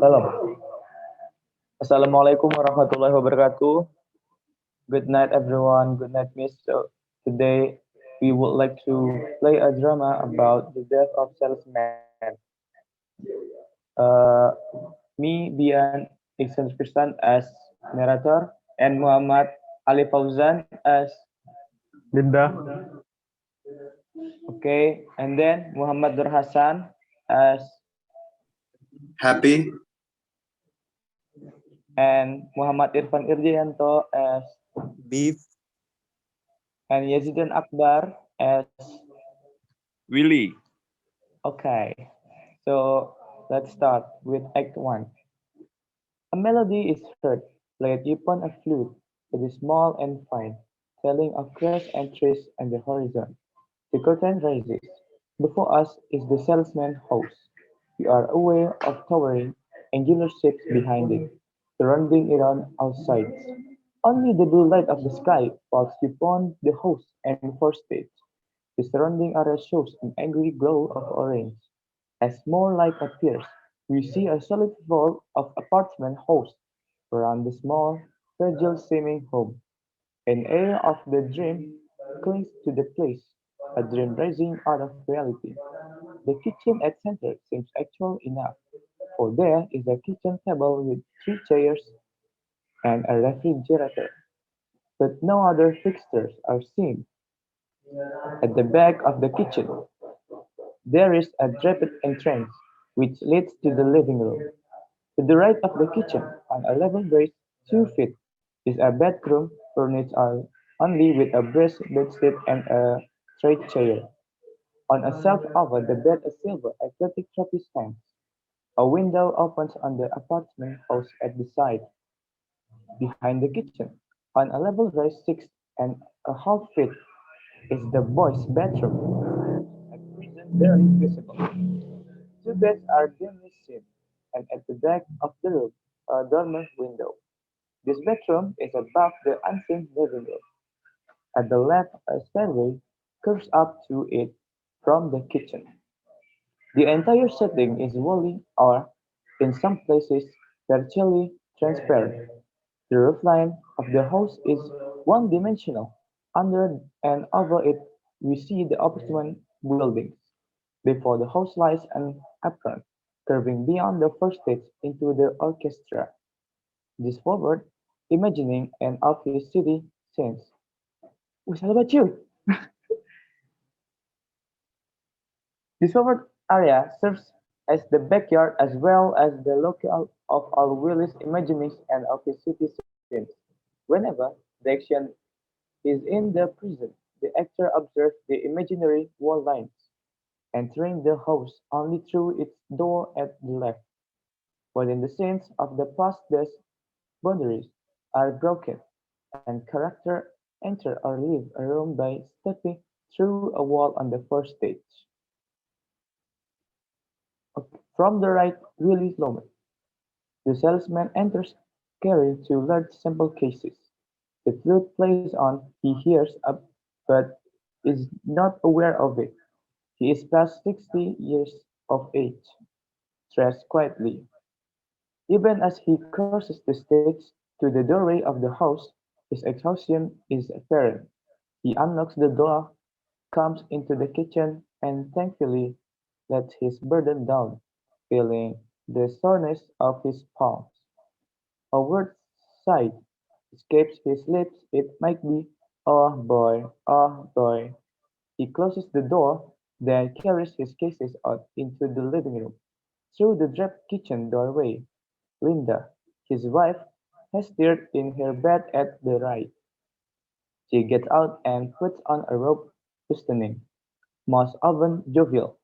Belum. Assalamualaikum warahmatullahi wabarakatuh. Good night, everyone. Good night, Miss. So today we would like to play a drama about the death of Salesman. Uh, me, Bian, Iksan Firsan as narrator, and Muhammad Ali Fauzan as Linda. okay, and then Muhammad Nur Hasan as Happy, and Muhammad Irfan Irdianto as beef, and Zidan Akbar as Willy. okay. So let's start with Act 1. A melody is heard, played upon a flute. It is small and fine, telling of grass and trees and the horizon. The curtain rises. Before us is the salesman house. We are aware of towering, angular shapes behind it, surrounding it on all sides. Only the blue light of the sky falls upon the house and first stage. The surrounding area shows an angry glow of orange. As more light appears, we see a solid wall of apartment house around the small, fragile-seeming home. An air of the dream clings to the place, a dream rising out of reality. The kitchen at center seems actual enough, for there is a kitchen table with three chairs and a refrigerator, but no other fixtures are seen. At the back of the kitchen, there is a draped entrance which leads to the living room. To the right of the kitchen, on a level raised 2 feet, is a bedroom furnished only with a brass bedstead and a straight chair. On a shelf over the bed a silver athletic trophy stands. A window opens on the apartment house at the side. Behind the kitchen, on a level raised 6.5 feet, is the boys' bedroom, a prison barely visible. Two beds are dimly seen, and at the back of the room, a dormer window. This bedroom is above the unseen living room. At the left, a stairway curves up to it from the kitchen. The entire setting is woolly or, in some places, virtually transparent. The roofline of the house is one-dimensional. Under and over it we see the apartment buildings. Before the house lies an apron, curving beyond the first stage into the orchestra. This forward, imagining an office city scenes. What about you? This forward area serves as the backyard as well as the locale of all Willis imaginings and office city scenes. Whenever the action is in the prison, the actor observes the imaginary wall lines, entering the house only through its door at the left. Within the scenes of the past days, boundaries are broken, and characters enter or leave a room by stepping through a wall on the first stage. From the right, Willie Loman, the salesman enters carrying two large sample cases. The flute plays on, he hears up, but is not aware of it. He is past 60 years of age, dressed quietly. Even as he crosses the stage to the doorway of the house, his exhaustion is apparent. He unlocks the door, comes into the kitchen, and thankfully lets his burden down, feeling the soreness of his palms. A word sigh escapes his lips. It might be, "Oh boy, oh boy." He closes the door, then carries his cases out into the living room. Through the draped kitchen doorway, Linda, his wife, has stirred in her bed at the right. She gets out and puts on a robe, stunning, most often jovial.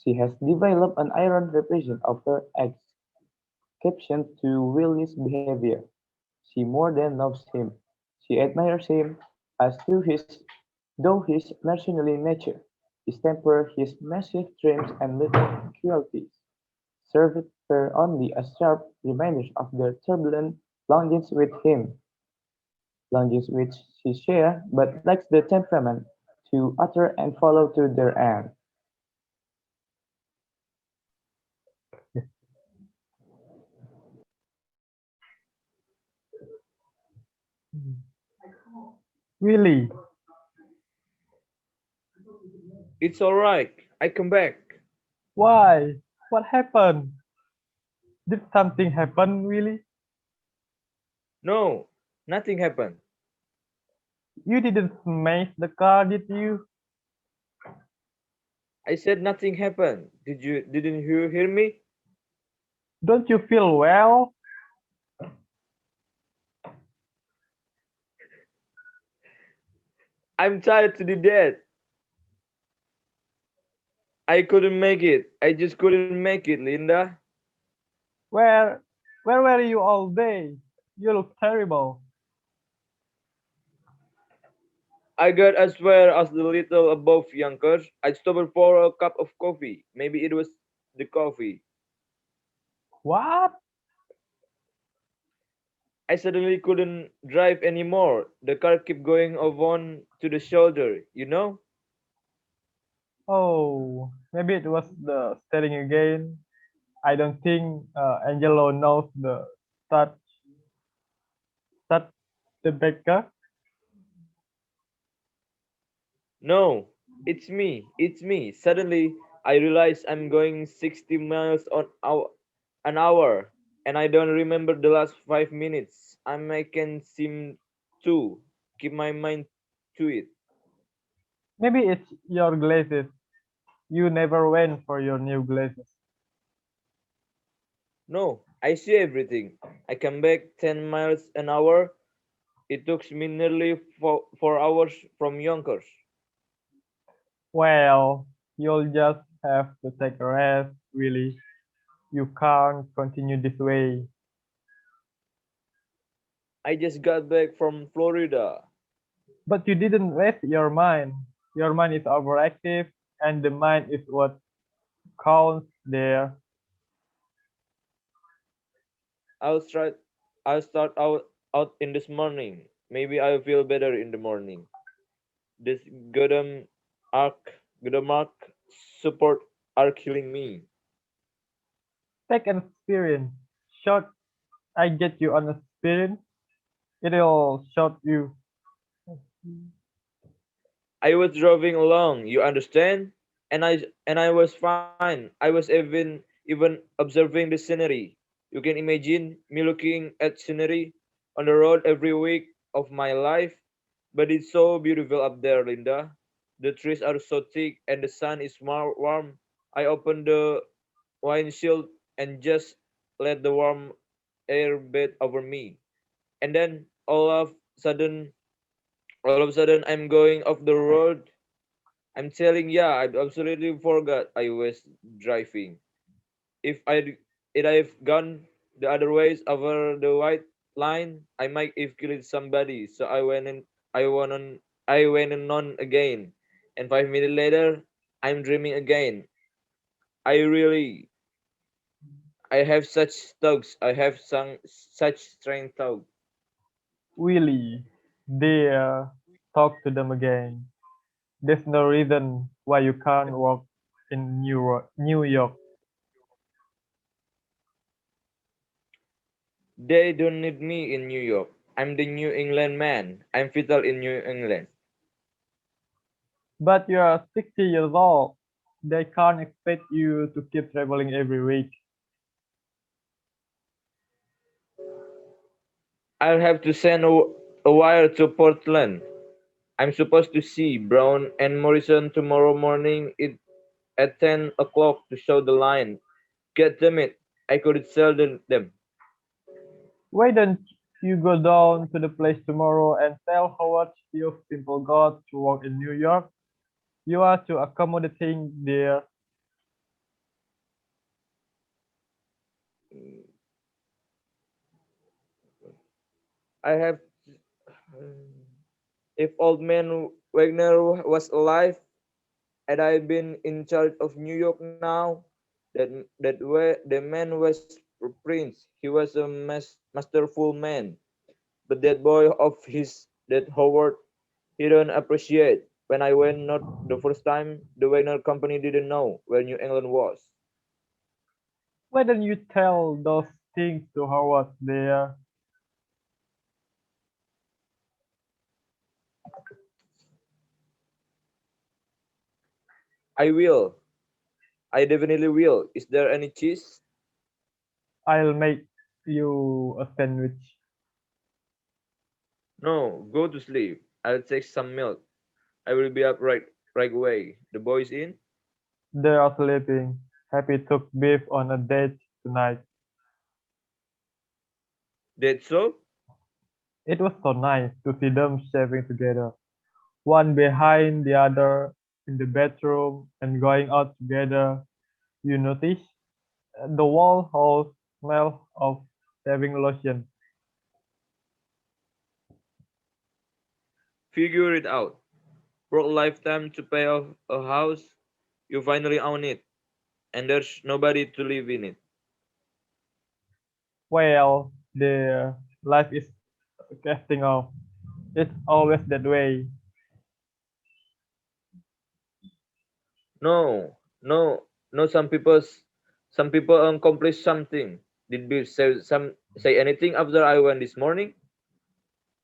She has developed an iron repression of her exception to Willie's behavior. She more than loves him. She admires him as to his though his mercenary nature, his temper, his massive dreams and little cruelties served her only as sharp reminders of their turbulent longings with him, longings which she shares but lacks the temperament to utter and follow to their end. Really? It's alright. I come back. Why? What happened? Did something happen, really? No, nothing happened. You didn't smash the car, did you? I said nothing happened. Didn't you hear me? Don't you feel well? I'm tired to the death. I couldn't make it. I just couldn't make it, Linda. Where, where were you all day? You look terrible. I got as well as the little above Yonkers. I stopped for a cup of coffee. Maybe it was the coffee. What? I suddenly couldn't drive anymore. The car kept going on to the shoulder, you know? Oh, maybe it was the steering again. I don't think Angelo knows the start, start the baker. No, it's me. Suddenly, I realize I'm going 60 miles an hour, and I don't remember the last 5 minutes. I can seem to keep my mind to it. Maybe it's your glasses. You never went for your new glasses. No, I see everything. I come back 10 miles an hour. It took me nearly 4 hours from Yonkers. Well, you'll just have to take a rest, really. You can't continue this way. I just got back from Florida. But you didn't rest your mind. Your mind is overactive, and the mind is what counts there. I'll start I'll start out in this morning. Maybe I'll feel better in the morning. This goddamn arc goddamn arc support are killing me. Take an experience. Short, I get you on experience. It'll shock you. I was driving along, you understand? And I was fine. I was even observing the scenery. You can imagine me looking at scenery on the road every week of my life. But it's so beautiful up there, Linda. The trees are so thick and the sun is warm. I opened the windshield and just let the warm air bathe over me. And then all of a sudden I'm going off the road. I'm telling yeah, I absolutely forgot I was driving. If I've gone the other ways over the white line, I might have killed somebody. So I went on again. And 5 minutes later, I'm dreaming again. I really I have such thugs. I have such strength thug. Really, there. Talk to them again. There's no reason why you can't work in New York. They don't need me in New York. I'm the New England man. I'm vital in New England. But you're 60 years old. They can't expect you to keep traveling every week. I'll have to send a wire to Portland. I'm supposed to see Brown and Morrison tomorrow morning at 10 o'clock to show the line. God damn it, I could sell them. Why don't you go down to the place tomorrow and tell how much you people got to work in New York? You are too accommodating there. I have. If old man Wagner was alive, had I been in charge of New York now, the man was a prince. He was a masterful man. But that boy of his, that Howard, he don't appreciate. When I went north the first time, the Wagner company didn't know where New England was. Why don't you tell those things to Howard there? I will. I definitely will. Is there any cheese? I'll make you a sandwich. No, go to sleep. I'll take some milk. I will be up right away. The boys in? They are sleeping. Happy took beef on a date tonight. That so? It was so nice to see them shaving together, one behind the other in the bedroom and going out together. You notice the whole house smell of shaving lotion. Figure it out. Work lifetime to pay off a house. You finally own it, and there's nobody to live in it. Well, the life is casting off. It's always that way. No, no. Some people accomplish something. Did Bill say anything after I went this morning?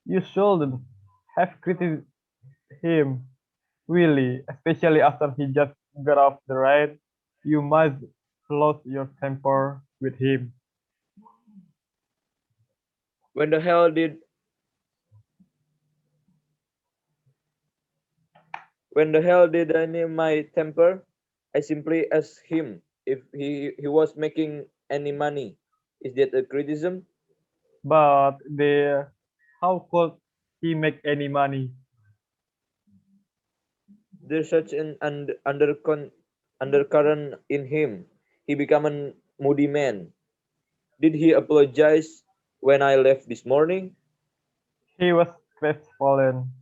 You shouldn't have criticized him, really, especially after he just got off the ride. You must lose your temper with him. When the hell did I name my temper? I simply asked him if he was making any money. Is that a criticism? But how could he make any money? There's such an undercurrent in him. He became a moody man. Did he apologize when I left this morning? He was crestfallen.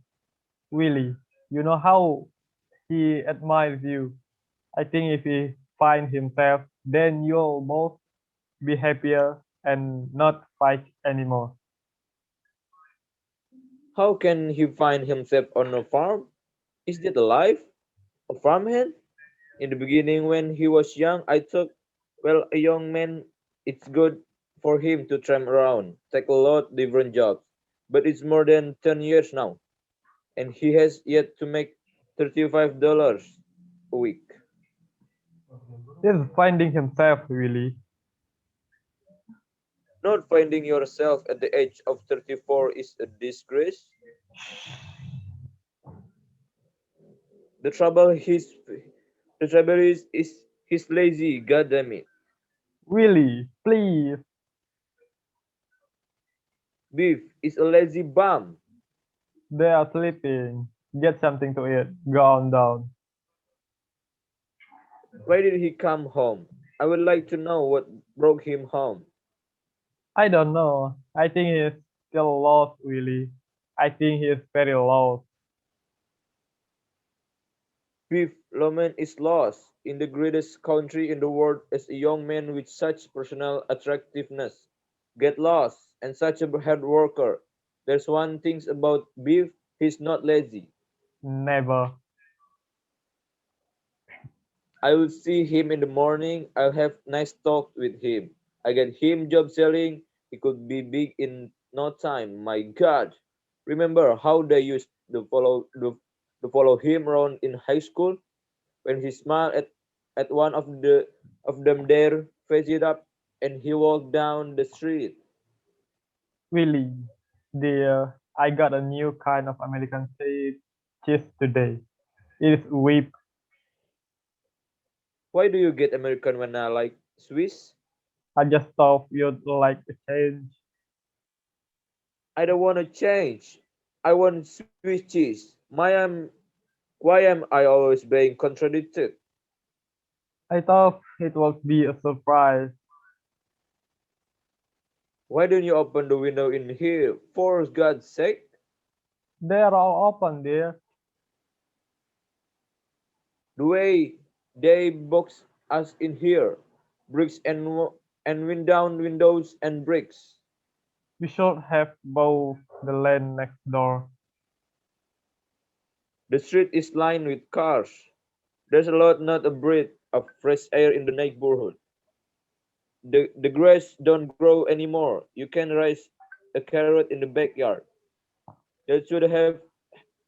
Really, you know how he admires you. I think if he finds himself, then you'll both be happier and not fight anymore. How can he find himself on a farm? Is that alive? A farmhand? In the beginning, when he was young, I thought, well, a young man, it's good for him to tramp around, take a lot different jobs. But it's more than 10 years now, and he has yet to make $35 a week. He's finding himself, really. Not finding yourself at the age of 34 is a disgrace. The trouble is, is he's lazy. God damn it, Really, please. Beef is a lazy bum. They are sleeping. Get something to eat. Go on down. Why did he come home? I would like to know what brought him home. I don't know. I think he's still lost, really. I think he is very lost. Beef Loman is lost in the greatest country in the world as a young man with such personal attractiveness. Get lost and such a hard worker. There's one thing about Beef, he's not lazy. Never. I will see him in the morning. I'll have nice talk with him. I get him job selling. He could be big in no time. My God! Remember how they used to follow him around in high school when he smiled at one of them there, face it up, and he walked down the street. Really. I got a new kind of American cheese today. It is whip. Why do you get American when I like Swiss? I just thought you'd like a change. I don't want to change. I want Swiss cheese. Why am I always being contradicted? I thought it would be a surprise. Why don't you open the window in here? For God's sake. They are all open there. The way they box us in here. Bricks and wind down windows and bricks. We should have bought the land next door. The street is lined with cars. There's a lot, not a breath of fresh air in the neighborhood. The grass don't grow anymore. You can raise a carrot in the backyard. They should have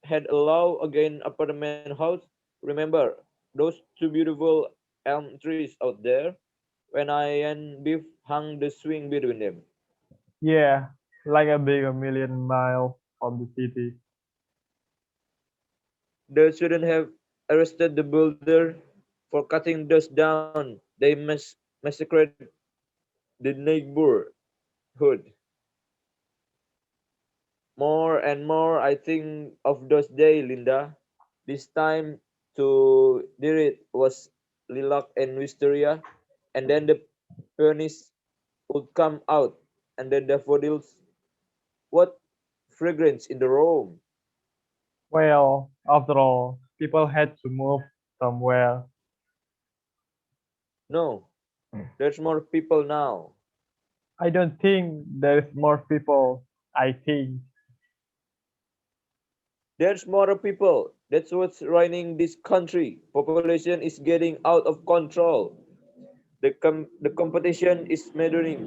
had a law against apartment house. Remember those two beautiful elm trees out there? When I and Beef hung the swing between them. Yeah, like a big a million miles from the city. They shouldn't have arrested the builder for cutting those down. They massacred the neighborhood. More and more I think of those days, Linda. This time to Dirit was lilac and wisteria, and then the peonies would come out, and the daffodils. What fragrance in the room! Well, after all, people had to move somewhere. No, there's more people now. I don't think there's more people. I think. There's more people. That's what's running this country. Population is getting out of control. The competition is smothering.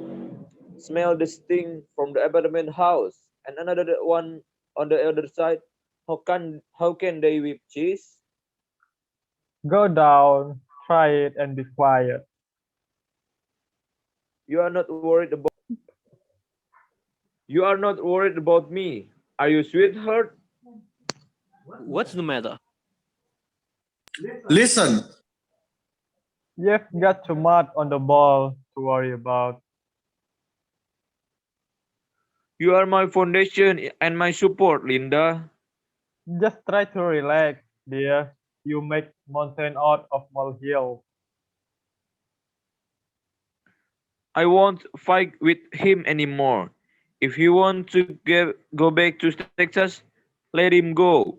Smell the sting from the apartment house. And another one on the other side. How can they whip cheese? Go down, try it, and be quiet. You are not worried about you are not worried about me. Are you, sweetheart? What's the matter? Listen, You've got too much on the ball to worry about. You are my foundation and my support, Linda. Just try to relax, dear. You make mountain out of molehill. I won't fight with him anymore. If he wants to go back to Texas, let him go.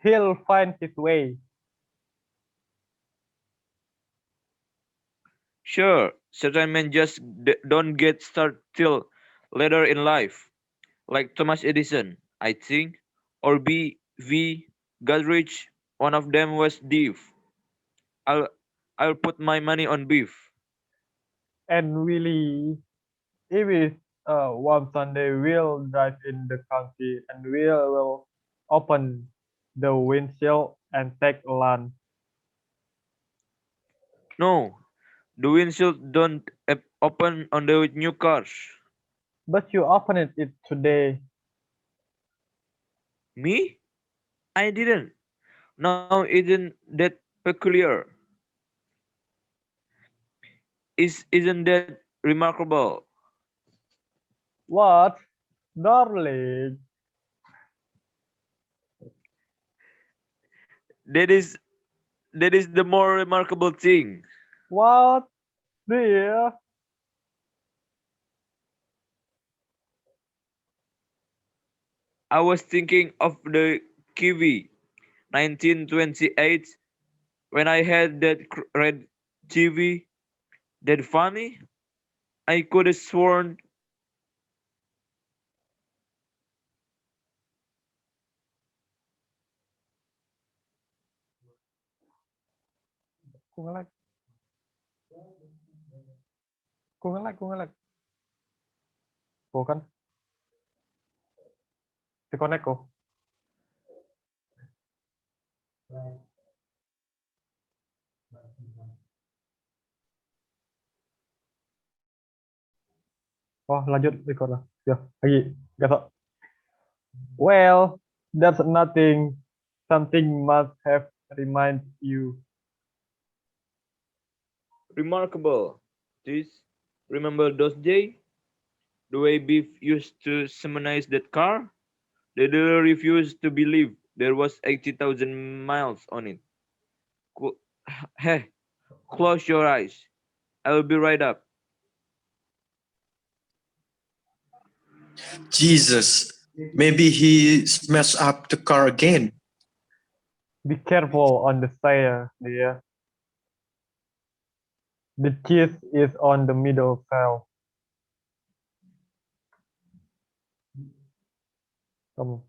He'll find his way. Sure, certain men just don't get started till later in life, like Thomas Edison, I think, or B. Goodrich. One of them was Beef. I'll I'll put my money on Beef. And really, if it's one Sunday, we'll drive in the county and will open the windshield and take lunch. No, the windshield don't open on the new cars. But you opened it today. Me? I didn't. Now isn't that peculiar? Isn't that remarkable? What? Darling. That is that is the more remarkable thing. What? Dear? I was thinking of the Kiwi 1928 when I had that red TV. That funny? I could have sworn Ku nge-lag. Ku nge-lag, ku nge-lag. Tuh kan, disconnect kok. Oh, lanjut record lah. Ya, lagi. Besok. Well, that's nothing. Something must have remind you. remarkable. This remember those days? The way Beef used to summonize that car? The dealer refused to believe there was 80,000 miles on it. Cl- Hey, close your eyes. I will be right up. Jesus, maybe he smashed up the car again. Be careful on the stair, dear. The cheese is on the middle cell. Kamu.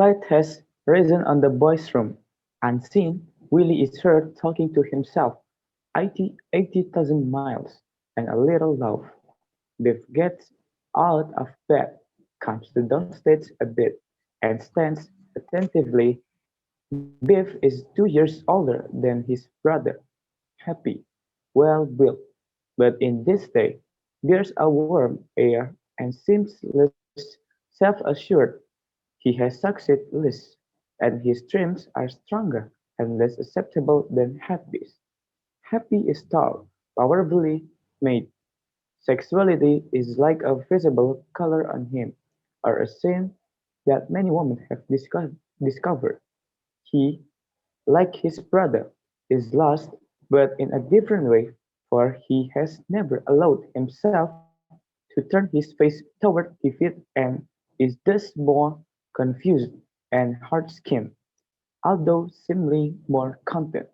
Light has risen on the boys' room. Unseen, Willie is heard talking to himself. 80,000 miles, and a little love. Biff gets out of bed, comes to downstage a bit, and stands attentively. Biff is 2 years older than his brother, happy, well-built, but in this day bears a warm air and seems less self-assured. He has succeeded less, and his dreams are stronger and less acceptable than Happy's. Happy is tall, powerfully made. Sexuality is like a visible color on him, or a sin that many women have discovered. He, like his brother, is lost, but in a different way, for he has never allowed himself to turn his face toward defeat and is thus more confused and hard-skinned, although seemingly more content.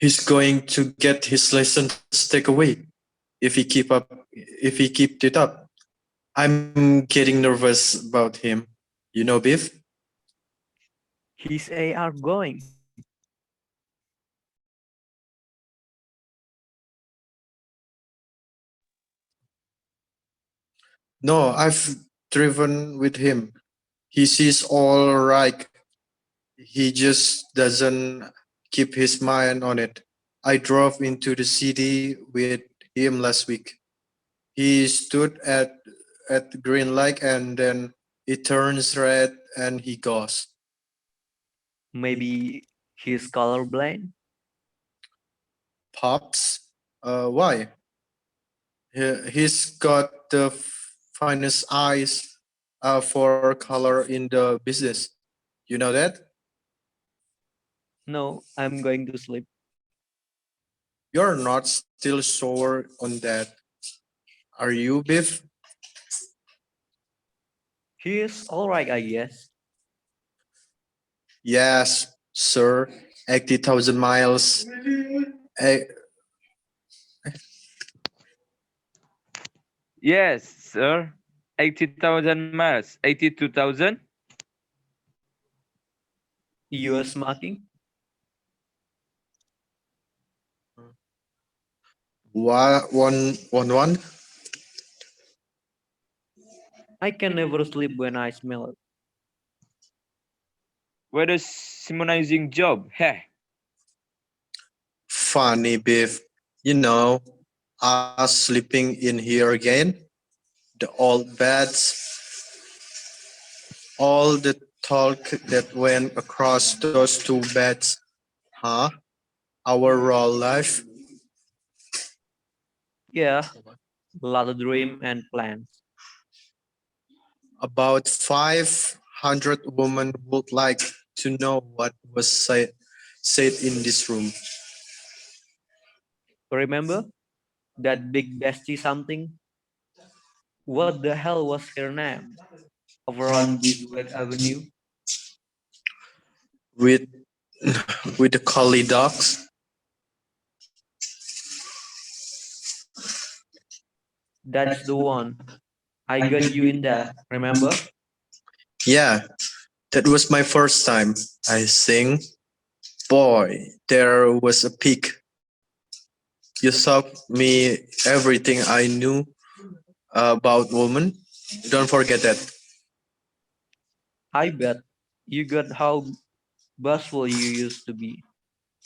He's going to get his license taken away if he kept it up. I'm getting nervous about him. You know, Biff? His AR going. No, I've driven with him. He sees all right. He just doesn't keep his mind on it. I drove into the city with him last week. He stood at the green light and then it turns red and he goes. Maybe he's colorblind. Pops? Why? He's got the finest eyes for color in the business. You know that? No, I'm going to sleep. You're not still sore on that, are you, Biff? He is alright, I guess. Yes, sir. 80,000 miles. Eh, Yes, sir. 80,000 miles. 82,000? You are smoking? one. I can never sleep when I smell it. What a simonizing job. Heh. Funny, Biff. You know, us sleeping in here again. The old beds, all the talk that went across those two beds. Huh? Our raw life. Yeah, a lot of dream and plans. About 500 women would like to know what was said in this room. Remember that big bestie something? What the hell was her name? Over on Beeswax Avenue? With with the collie dogs. That's the one. I got you in that, remember? Yeah, that was my first time. I think. Boy, there was a peak. You taught me everything I knew about women. Don't forget that. I bet you got how bashful you used to be,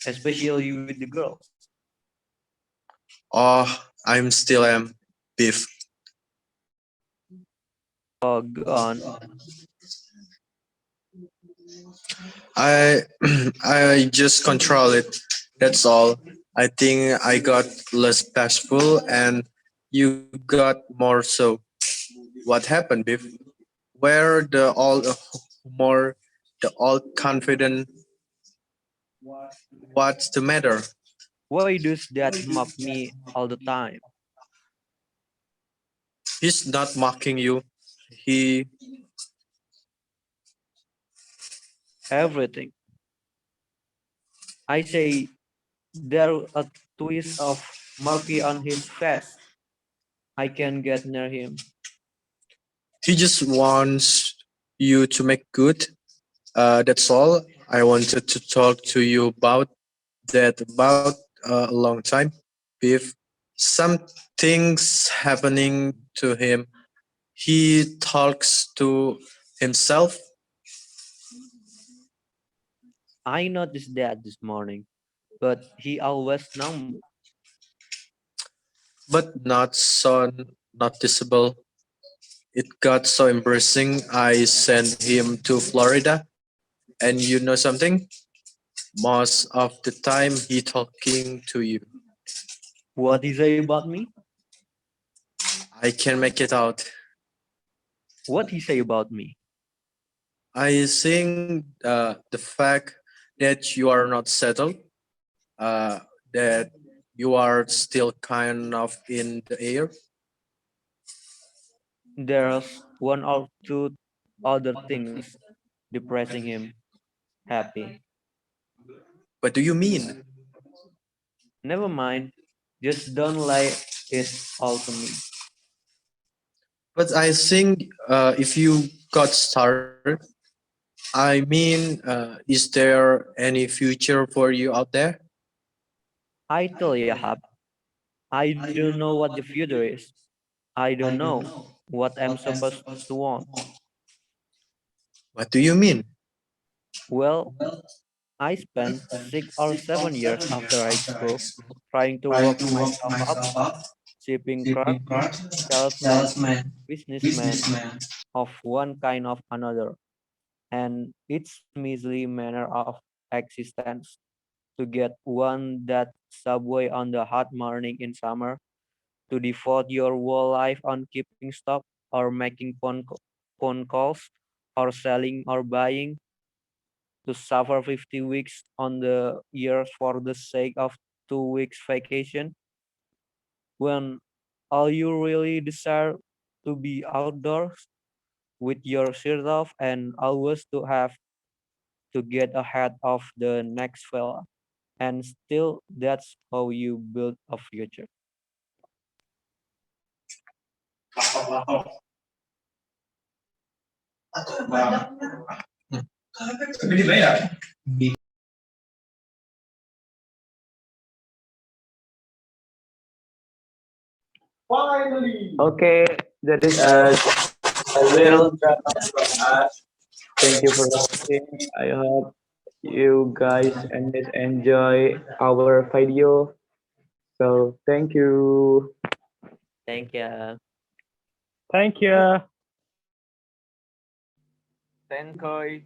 especially with the girls. Oh, I'm still am beef. Oh, gone. I I just control it. That's all. I think I got less bashful and you got more so. What happened, Biff? Where the all more the all confident? What's the matter? Why does that mock me all the time? He's not mocking you. He Everything. I say there a twist of murky on his face. I can get near him. He just wants you to make good. That's all. I wanted to talk to you about that about a long time. If something's happening to him, he talks to himself, I noticed that this morning, but he always numb. but not so noticeable. It got so embarrassing. I sent him to Florida, and you know something? Most of the time, he talking to you. What he say about me? I can make it out. What he say about me? I think the fact that you are not settled, uh, that you are still kind of in the air. There's one or two other things depressing him happy. What do you mean? Never mind. Just don't lie it all to me. But I think if you got started, I mean, is there any future for you out there? I tell you, Hab, I don't know what the future is. I don't know what I'm supposed to want. What do you mean? Well, I spent 6 or 7 years after high school trying to work myself up, shipping clerk, salesman, businessman of one kind of another, and its measly manner of existence to get one that subway on the hot morning in summer, to devote your whole life on keeping stock or making phone calls or selling or buying, to suffer 50 weeks on the years for the sake of 2 weeks vacation, when all you really desire to be outdoors with your shirt off and always to have to get ahead of the next fella. And still, that's how you build a future. Okay, that is a little drama from us. Thank you for watching. I hope you guys and miss enjoy our video. So thank you. Thank you. Thank you. Tenkoi.